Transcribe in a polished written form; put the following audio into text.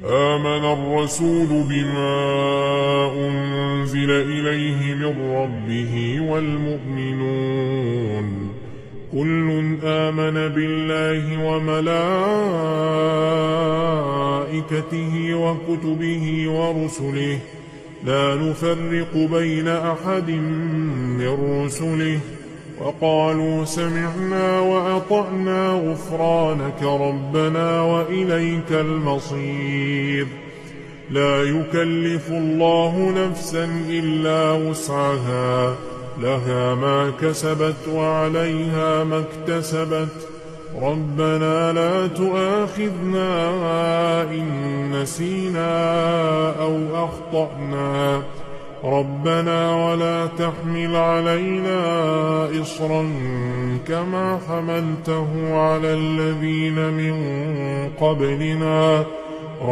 آمن الرسول بما أنزل إليه من ربه والمؤمنون كل آمن بالله وملائكته وكتبه ورسله لا نفرق بين أحد من رسله وقالوا سمعنا وأطعنا غفرانك ربنا وإليك المصير. لا يكلف الله نفسا إلا وسعها لها ما كسبت وعليها ما اكتسبت ربنا لا تؤاخذنا إن نسينا أو أخطأنا ربنا ولا تحمل علينا إصرا كما حملته على الذين من قبلنا